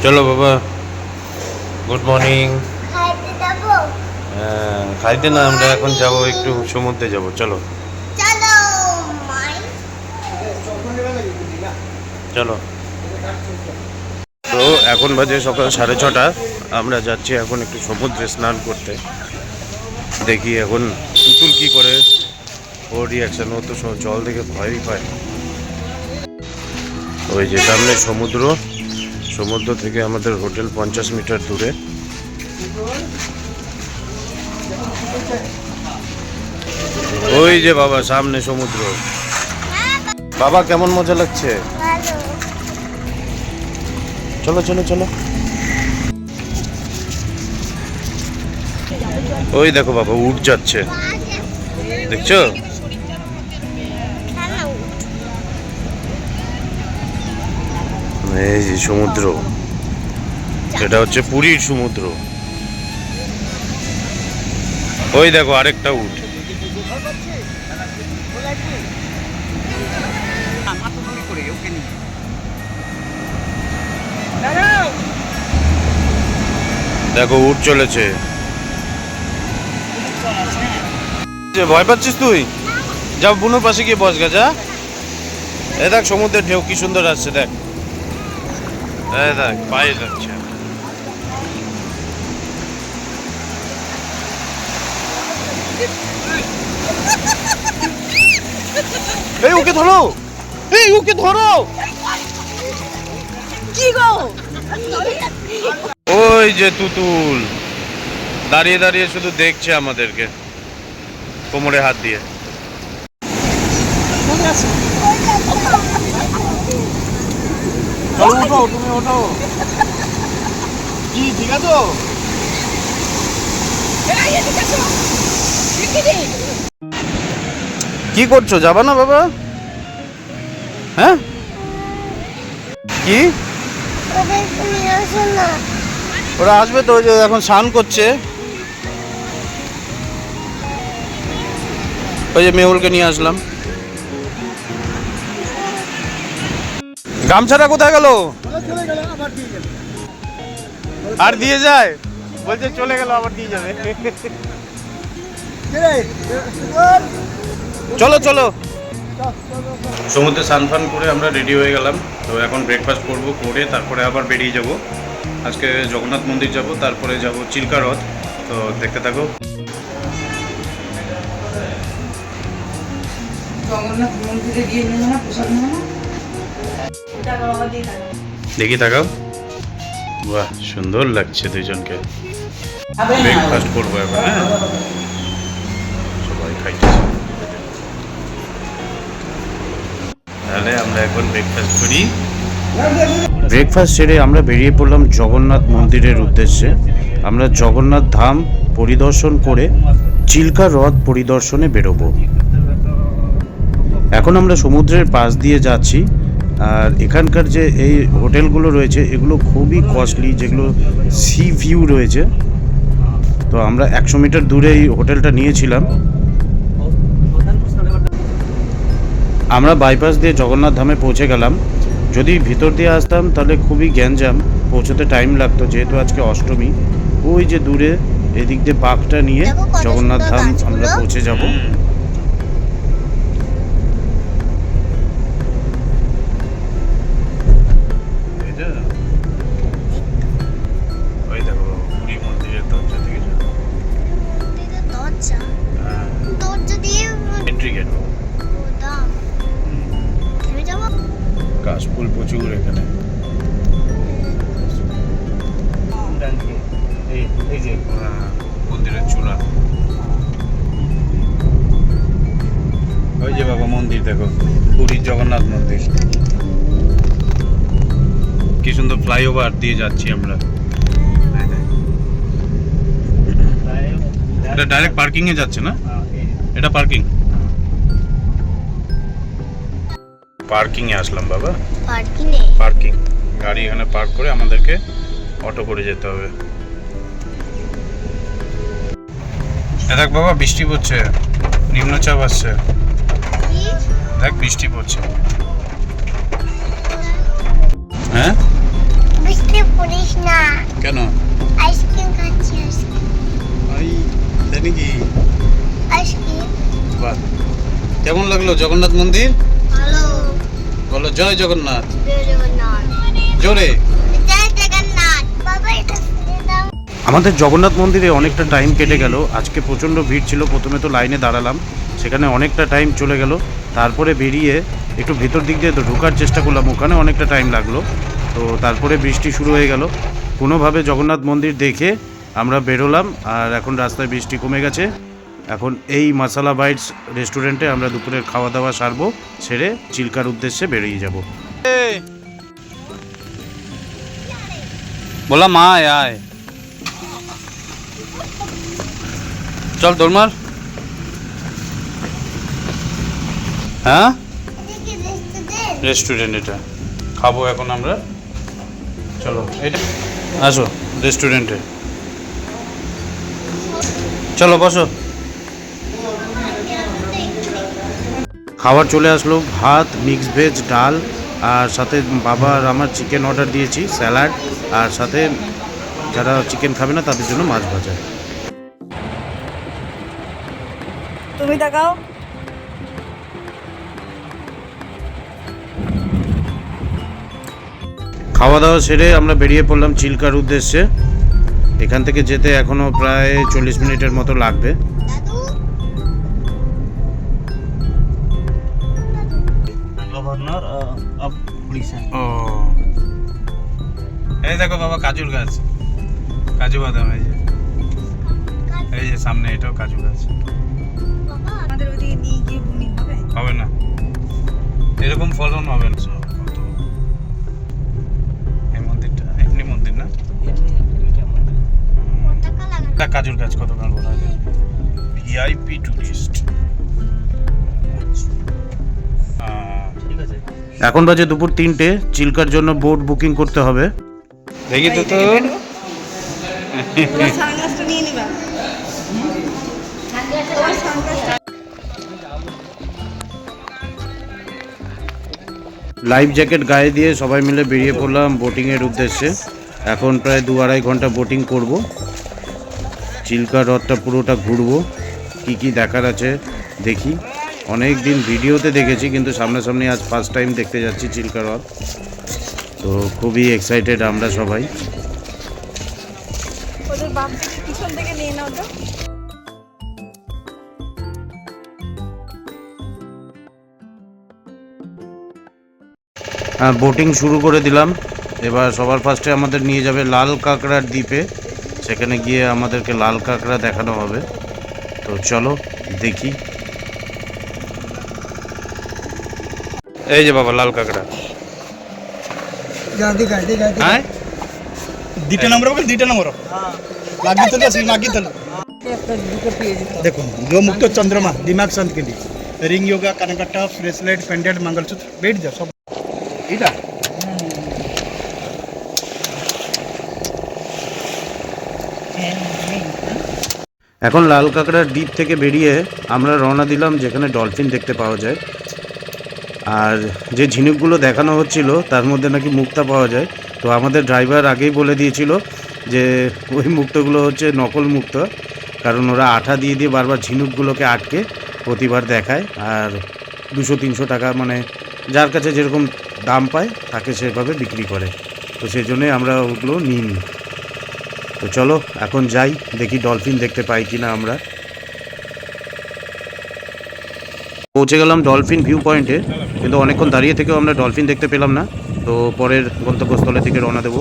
চলো বাবা, good morning. খাইতে যাবো? হ্যাঁ, খাইতে না, আমরা এখন যাব, একটু সমুদ্রে যাব। চলো চলো মাই। চলো। তো এখন বাজে সকাল 6:30। আমরা যাচ্ছি এখন একটু সমুদ্রে স্নান করতে। দেখি এখন পুতুল কি করে, ওর রিয়াকশন। ও তো জল দেখে ভয়ই পায়। ওই যে সামনে সমুদ্র, সমুদ্র থেকে আমাদের হোটেল 50 মিটার দূরে। ওই যে বাবা সামনে সমুদ্র। বাবা কেমন মজা লাগছে? ভালো। চলো চলো চলো। ওই দেখো বাবা, উঠ যাচ্ছে, দেখছো? এই যে সমুদ্র, এটা হচ্ছে পুরীর সমুদ্র। ওই দেখো আরেকটা উঠ। দেখো উঠ চলেছে। ভয় পাচ্ছিস তুই? যা বুনোর পাশে গিয়ে বস গা, যা। এ দেখ সমুদ্রের ঢেউ কি সুন্দর আসছে, দেখ। এই দেখ পায়ে যাচ্ছে। এই ওকে ধরো, এই ওকে ধরো। কি গো? ওই যে তুতুল দাঁড়িয়ে দাঁড়িয়ে শুধু দেখছে আমাদেরকে, কোমরে হাত দিয়ে। চলো ওঠো, তুমি ওঠো। কি ঠিক আছে? কি করছো, যাবা না বাবা? হ্যাঁ কি? ওদেরকে নিয়ে আসো না। ওরা আসবে তো, ওই যে এখন স্নান করছে। ওই যে মেহুলকে নিয়ে আসলাম। গামছাটা কোথায় গেল? আর দিয়ে যায়, বলছে চলে গেল, আবার দিয়ে যাবে। চলো চলো। সমুদ্রে স্নান ফান করে আমরা রেডি হয়ে গেলাম। তো এখন ব্রেকফাস্ট করব, করে তারপরে আবার বেরিয়ে যাব। আজকে জগন্নাথ মন্দির যাব, তারপরে যাব চিল্কা হ্রদ। তো দেখতে থাকো। জগন্নাথ মন্দিরে গিয়ে নেবো না, প্রসাদ নেবো না। দেখি তাকাও। বাহ, সুন্দর লাগছে দুইজনকে। ব্রেকফাস্ট করবো এখন। হ্যাঁ, সবাই খাইতেছে। তাহলে আমরা এখন ব্রেকফাস্ট করি। ব্রেকফাস্ট সেরে আমরা বেরিয়ে পড়লাম জগন্নাথ মন্দিরের উদ্দেশ্যে। আমরা জগন্নাথ ধাম পরিদর্শন করে চিল্কা হ্রদ পরিদর্শনে বেরোবো। এখন আমরা সমুদ্রের পাশ দিয়ে যাচ্ছি। আর এখানকার যে এই হোটেলগুলো রয়েছে, এগুলো খুবই কস্টলি, যেগুলো সি ভিউ রয়েছে। তো আমরা 100 মিটার দূরে এই হোটেলটা নিয়েছিলাম। আমরা বাইপাস দিয়ে জগন্নাথ ধামে পৌঁছে গেলাম। যদি ভিতর দিয়ে আসতাম তাহলে খুবই গ্যাঞ্জাম, পৌঁছতে টাইম লাগতো, যেহেতু আজকে অষ্টমী। ওই যে দূরে এদিক দিয়ে বাঘটা নিয়ে জগন্নাথ ধাম আমরা পৌঁছে যাব। ওই দেখো পুরী মন্দিরের দরজা থেকে দরজা দরজা দিয়ে এন্ট্রি গেট। দাম খেয়ে যাবো। কাশফুল প্রচুর এখানে। এই যে মন্দিরের চূড়া। ওই যে বাবা মন্দির দেখো, পুরীর জগন্নাথ মন্দির। কি সুন্দর ফ্লাইওভার দিয়ে যাচ্ছি আমরা। এটা ডাইরেক্ট পার্কিং এ যাচ্ছে না? এটা পার্কিং। পার্কিং এ আসলাম বাবা। পার্কিং, গাড়ি এখানে পার্ক করে আমাদেরকে অটো করে যেতে হবে। দেখ বাবা বৃষ্টি পড়ছে, নিম্নচাপ আসছে। দেখ বৃষ্টি পড়ছে। হ্যাঁ বৃষ্টি পড়ে লাগলো জগন্নাথ মন্দির? ভালো। বলো জয় জগন্নাথ জয় জগন্নাথ। জোরে। জয় জগন্নাথ। বাবা এটা ছেড়ে দাও। আমাদের জগন্নাথ মন্দিরে অনেকটা টাইম কেটে গেল। আজকে প্রচণ্ড ভিড় ছিল, প্রথমে তো লাইনে দাঁড়ালাম, সেখানে অনেকটা টাইম চলে গেল। তারপরে বেরিয়ে একটু ভেতর দিক দিয়ে তো ঢোকার চেষ্টা করলাম, ওখানে অনেকটা টাইম লাগলো। তো তারপরে বৃষ্টি শুরু হয়ে গেল, কোনোভাবে জগন্নাথ মন্দির দেখে আমরা বেরোলাম। আর এখন রাস্তায় বৃষ্টি কমে গেছে। এখন এই মাসালা বাইটস রেস্টুরেন্টে আমরা দুপুরের খাওয়া দাওয়া সারবো, সেরে চিল্কার উদ্দেশ্যে বেরিয়ে যাব। বললাম মা আয় আয়, চল দৌড়মার। হ্যাঁ এদিকে রেস্টুরেন্ট। রেস্টুরেন্ট, এটা খাবো এখন আমরা। চলো এটা আসো রেস্টুরেন্টে, চলো বসো। খাবার চলে আসলো, ভাত, মিক্স ভেজ, ডাল, আর সাথে বাবা আর আমার চিকেন অর্ডার দিয়েছি, স্যালাড, আর সাথে যারা চিকেন খাবে না তাদের জন্য মাছ ভাজা। তুমি দেখাও। খাওয়া দাওয়া সেরে আমরা বেরিয়ে পড়লাম চিল্কার উদ্দেশ্যে। এখান থেকে যেতে এখনও প্রায় 40 মিনিটের মতো লাগবে। দাদু गवर्नर अब उड़ीसा। ও এই দেখো বাবা কাজুর গাছ, কাজু বাদাম, এই যে সামনে এটাও কাজু গাছ। বাবা আমাদের ওদিকে নিয়ে গিয়ে বুনি হবে। হবে না, এরকম ফলন হবে না। এই মন্দিরটা এমনি মন্দির না, পতাকা লাগানো। এটা কাজুর গাছ কত কাল বলা যায়। VIP tourist. ঠিক আছে। এখন বাজে দুপুর 3টে, চিল্কার জন্য বোট বুকিং করতে হবে। দেখি তো তো তোমার সানগ্লাসটা নিয়ে নিবা। তোমার সানগ্লাসটা লাইফ জ্যাকেট গায়ে দিয়ে সবাই মিলে বেরিয়ে পড়লাম বোটিংয়ের উদ্দেশ্যে। এখন প্রায় 2-2.5 ঘন্টা বোটিং করব। চিল্কা হ্রদটা পুরোটা ঘুরবো, কি কি দেখার আছে দেখি। অনেক দিন ভিডিওতে দেখেছি, কিন্তু সামনাসামনি আজ ফার্স্ট টাইম দেখতে যাচ্ছি চিল্কা হ্রদ। তো খুবই এক্সাইটেড আমরা সবাই। ওদের বাম থেকে পিছন থেকে নিয়ে নাও তো। বোটিং শুরু করে দিলাম। এবার সবার ফার্স্টে আমাদের নিয়ে যাবে লাল কাঁকড়ার দ্বীপে, সেখানে গিয়ে আমাদেরকে লাল কাঁকড়া দেখানো হবে। তো চলো দেখি। এই যে বাবা লাল কাঁকড়া। হ্যাঁ দুইটা নম্বর বল, দুইটা নম্বর লাগি তো না, লাগি তো। একটা দুটো পেয়ে যেত। देखो दो मुक्त चंद्रमा दिमाग शांत के लिए रिंग योगा कनकट्टा ब्रेसलेट पेंडेंट मंगलसूत्र बैठ जाओ सब এটা এখন লাল কাঁকড়ার দ্বীপ থেকে বেরিয়ে আমরা রওনা দিলাম যেখানে ডলফিন দেখতে পাওয়া যায়। আর যে ঝিনুকগুলো দেখানো হচ্ছিল তার মধ্যে নাকি মুক্তা পাওয়া যায়। তো আমাদের ড্রাইভার আগেই বলে দিয়েছিল যে ওই মুক্তগুলো হচ্ছে নকল মুক্ত, কারণ ওরা আঠা দিয়ে দিয়ে বারবার ঝিনুকগুলোকে আটকে প্রতিবার দেখায়। আর 200-300 টাকা, মানে যার কাছে যেরকম দাম পায় তাকে সেভাবে বিক্রি করে। তো সেই জন্যই আমরা ওগুলো নিইনি। তো চলো এখন যাই, দেখি ডলফিন দেখতে পাই কিনা আমরা। পৌঁছে গেলাম ডলফিন ভিউ পয়েন্টে, কিন্তু অনেকক্ষণ দাঁড়িয়ে থেকেও আমরা ডলফিন দেখতে পেলাম না। তো পরের গন্তব্যস্থলের দিকে রওনা দেবো।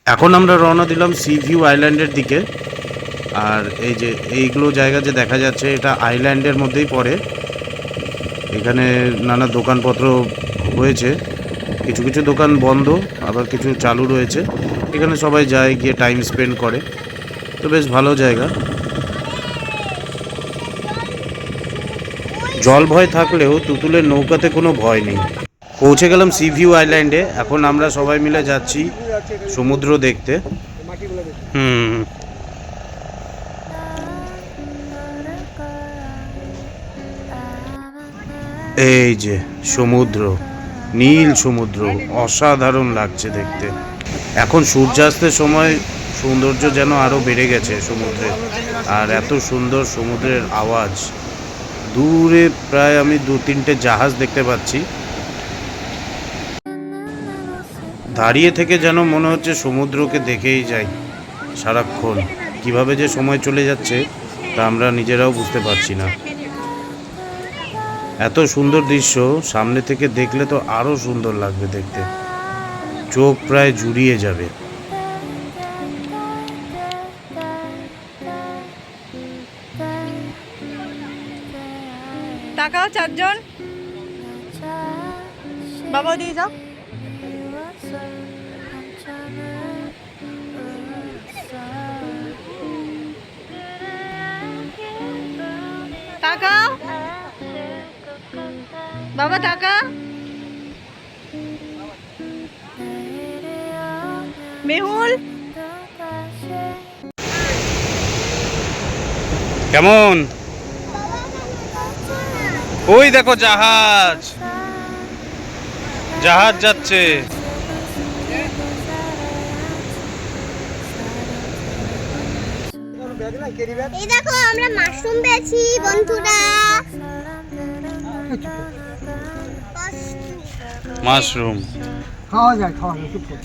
এখন আমরা রওনা দিলাম সি ভিউ আইল্যান্ডের দিকে। আর এই যে এইগুলো জায়গা যে দেখা যাচ্ছে, এটা আইল্যান্ডের মধ্যেই পড়ে। এখানে নানা দোকানপত্র হয়েছে, কিছু কিছু দোকান বন্ধ, আবার কিছু চালু রয়েছে। এখানে সবাই যায়, গিয়ে টাইম স্পেন্ড করে। তো বেশ ভালো জায়গা। জল ভয় থাকলেও তুতুলের নৌকাতে কোনো ভয় নেই। পৌঁছে গেলাম সি ভিউ আইল্যান্ডে। এখন আমরা সবাই মিলে যাচ্ছি সমুদ্র দেখতে। এই যে সমুদ্র, নীল সমুদ্র, অসাধারণ লাগছে দেখতে। এখন সূর্যাস্তের সময় সৌন্দর্য যেন আরও বেড়ে গেছে সমুদ্রে, আর এত সুন্দর সমুদ্রের আওয়াজ। দূরে প্রায় আমি 2-3টে জাহাজ দেখতে পাচ্ছি। দাঁড়িয়ে থেকে যেন মনে হচ্ছে সমুদ্রকে দেখেই যাই সারাক্ষণ। কিভাবে যে সময় চলে যাচ্ছে তা আমরা নিজেরাও বুঝতে পারছি না। এত সুন্দর দৃশ্য সামনে থেকে দেখলে তো আরও সুন্দর লাগবে দেখতে, চোখ প্রায় জুড়িয়ে যাবে। টাকাও 4 জন। বাবা দিয়ে যাও। টাকা বাবা, টাকা। মেহুল কেমন? ওই দেখো জাহাজ, জাহাজ যাচ্ছে। এই দেখো আমরা মাশরুম পেয়েছি বন্ধুরা। মাশরুম খাওয়া যায়, খাওয়া যায়, চুপ করো।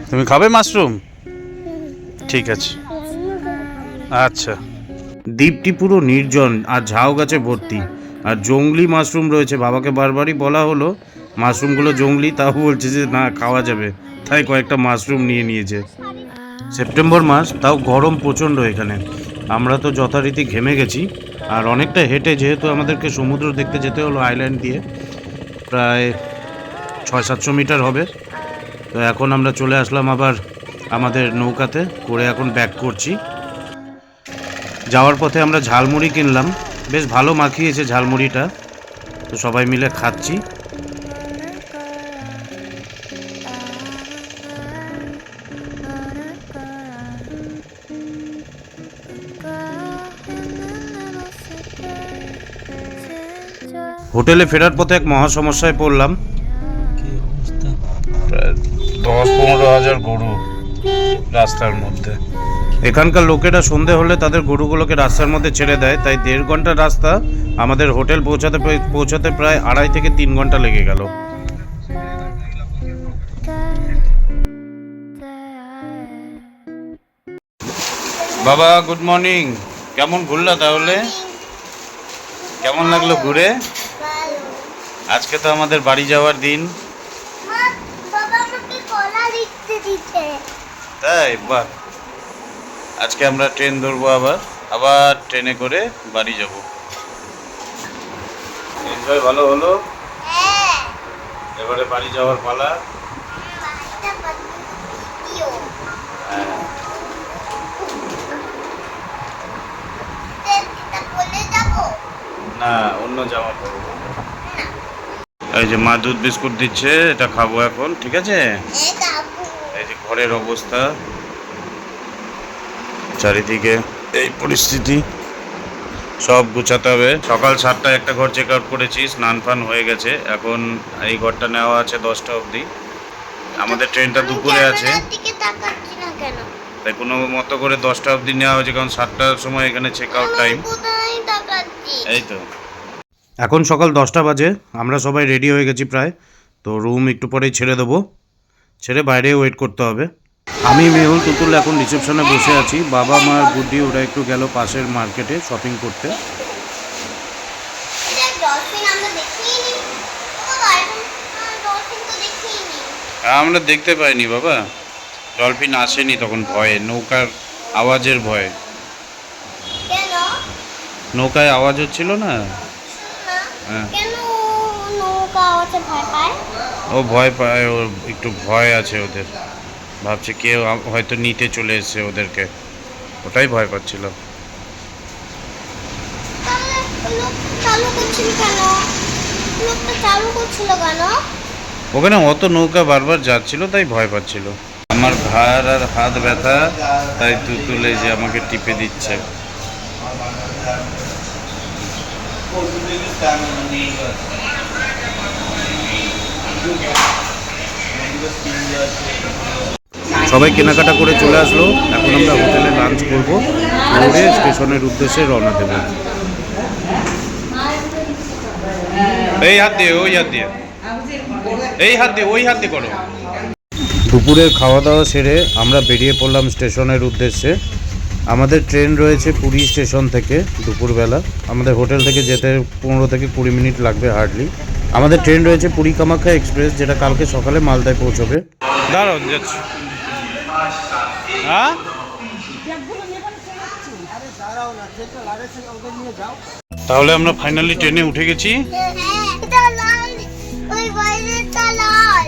তুমি খাবে মাশরুম? ঠিক আছে, আচ্ছা। দ্বীপটি পুরো নির্জন আর ঝাউ গাছে ভর্তি, আর জংলি মাশরুম রয়েছে। বাবাকে বারবারই বলা হলো মাশরুমগুলো জংলি, তাও বলছে যে না, খাওয়া যাবে, তাই কয়েকটা মাশরুম নিয়ে নিয়েছে। সেপ্টেম্বর মাস, তাও গরম প্রচণ্ড এখানে। আমরা তো যথারীতি ঘেমে গেছি, আর অনেকটা হেঁটে, যেহেতু আমাদেরকে সমুদ্র দেখতে যেতে হলো আইল্যান্ড দিয়ে, প্রায় 600-700 মিটার হবে। তো এখন আমরা চলে আসলাম আবার আমাদের নৌকাতে করে, এখন ব্যাক করছি। যাওয়ার পথে আমরা ঝালমুড়ি কিনলাম, বেশ ভালো মাখিয়েছে ঝালমুড়িটা, তো সবাই মিলে খাচ্ছি। হোটেলে ফেরার পথে এক মহা সমস্যায় পড়লাম। প্রায় 10-15 হাজার গরু রাস্তার মধ্যে। এখানকার লোকেরা সন্ধে হলে তাদের গরুগুলোকে রাস্তার মধ্যে ছেড়ে দেয়, তাই 1.5 ঘন্টার রাস্তা আমাদের হোটেল পৌঁছাতে প্রায় 2.5 থেকে 3 ঘন্টা লেগে গেল। বাবা গুড মর্নিং, কেমন ঘুরলা তাহলে? কেমন লাগলো ঘুরে? আজকে তো আমাদের বাড়ি যাওয়ার দিন। বাবা আমাকে কলা লিখতে দিতে। তাই? বাহ। আজকে আমরা ট্রেন ধরবো, আবার ট্রেনে করে বাড়ি যাব। এনজয় ভালো হলো, হ্যাঁ, এবারে বাড়ি যাওয়ার পালা। বাড়িটা বানিয়েও। এটা বলে যাবো? না, অন্য জামা পরবো। এই যে মা দুধ বিস্কুট দিচ্ছে, এটা খাবো এখন, ঠিক আছে? এই কাকু। এই যে ঘরের অবস্থা, চারিদিকে এই পরিস্থিতি, সব গুছাতে হবে। সকাল 7টায় একটা ঘর চেক আউট করেছি, স্নান ফান হয়ে গেছে। এখন এই ঘরটা নেওয়া আছে 10টা অবধি। আমাদের ট্রেনটা দুপুরে আছে, ক্যামেরার দিকে তাকাচ্ছি না কেন? তাই কোনো মতো করে 10টা অবধি নেওয়া হয়েছে, কারণ 7টার সময় এখানে চেক আউট টাইম। কোথায় তাকাচ্ছি? এই তো এখন সকাল 10টা বাজে, আমরা সবাই রেডি হয়ে গেছি প্রায়। তো রুম একটু পরেই ছেড়ে দেবো, ছেড়ে বাইরে ওয়েট করতে হবে। আমি, মেহুল, তুতুল এখন রিসেপশনে বসে আছি। বাবা, মা আর গুড্ডি ওরা একটু গেল পাশের মার্কেটে শপিং করতে। এটা ডলফিন আমরা দেখিনি। বাবা ডলফিন তো দেখিনি। আমরা দেখতে পাইনি বাবা, ডলফিন আসেনি তখন, ভয়ে, নৌকার আওয়াজের ভয়ে। কেন? নৌকায় আওয়াজ হচ্ছিল না। না, হ্যাঁ, কেন নৌকা আওয়াজে ভয় পায়? ও ভয় পায়, ওর একটু ভয় আছে ওদের, ভাবছে কেউ হয়তো নিতে চলে এসেছে ওদেরকে, ওটাই ভয় পাচ্ছিল। তাহলে লোক চালু করছিল কেন? লোকটা চালু করছিল কেন? ওখানে অত নৌকা বারবার যাচ্ছিল, তাই ভয় পাচ্ছিল। আমার ঘাড় আর হাত ব্যথা, তাই তুতুলে যে আমাকে টিপে দিচ্ছে। সবাই কেনাকাটা করে চলে আসলো। এখন আমরা হোটেলে লাঞ্চ করবো, করে স্টেশনের উদ্দেশ্যে রওনা দেবো। এই হাত দিয়ে, ওই হাত দিয়ে, এই হাত দিয়ে, ওই হাত দিয়ে করো। দুপুরের খাওয়া দাওয়া সেরে আমরা বেরিয়ে পড়লাম স্টেশনের উদ্দেশ্যে। আমাদের ট্রেন রয়েছে পুরী স্টেশন থেকে দুপুরবেলা। আমাদের হোটেল থেকে যেতে 15 থেকে 20 মিনিট লাগবে হার্ডলি। আমাদের ট্রেন রয়েছে পুরী কামাখ্যা এক্সপ্রেস, যেটা কালকে সকালে মালদায় পৌঁছবে। দাঁড়ান যাচ্ছি। হ্যাঁ তাহলে আমরা ফাইনালি ট্রেনে উঠে গেছি। এটা লাল, ওই বাইরেটা লাল,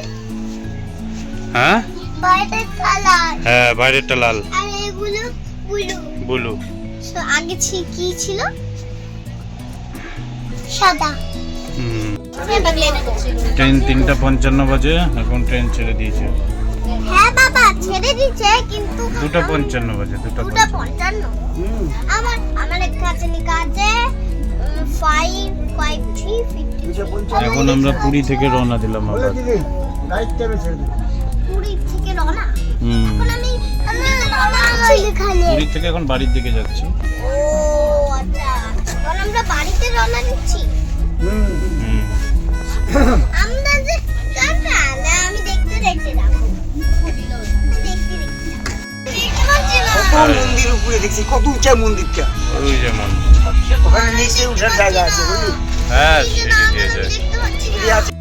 হ্যাঁ বাইরেটা লাল, হ্যাঁ বাইরেরটা লাল, আর এগুলো ব্লু। ব্লু। আগে কি ছিল? সাদা। ট্রেন 3:55 বাজে, এখন ট্রেন ছেড়ে দিয়েছে। হ্যাঁ বাবা ছেড়ে দিচ্ছে, কিন্তু 2:55 বাজে, 2:55। আমার কাছে লেখা আছে 5:53. এখন আমরা পুরী থেকে রওনা দিলাম আবার। পুরী থেকে রওনা। হুম, এখন আমি খালি। পুরী থেকে এখন বাড়ির দিকে যাচ্ছি। ও আচ্ছা, এখন আমরা বাড়িতে রওনা দিচ্ছি। হুম, আমরা যে না, আমি দেখতে যাবো। দেখতে পাচ্ছি না। মন্দির উপরে দেখছি, কত উঁচা মন্দিরটা। ওই যেমন ওখানে নিচে উঠার জায়গা আছে বুঝলি? হ্যাঁ এই যে সিঁড়ি না, দিয়ে আমি যায়। দেখতে পাচ্ছি সিঁড়ি না। আছে।